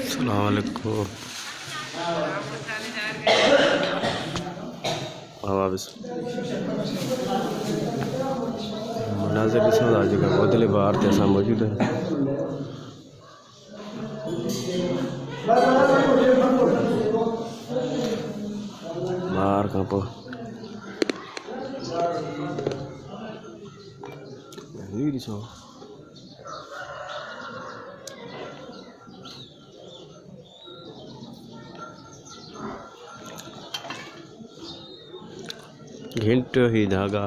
अस्सलाम वालेकुम। मनाजिर आज का बदले बाहर जैसा मौजूद है। बाहर कहाँ पर घंट ही धागा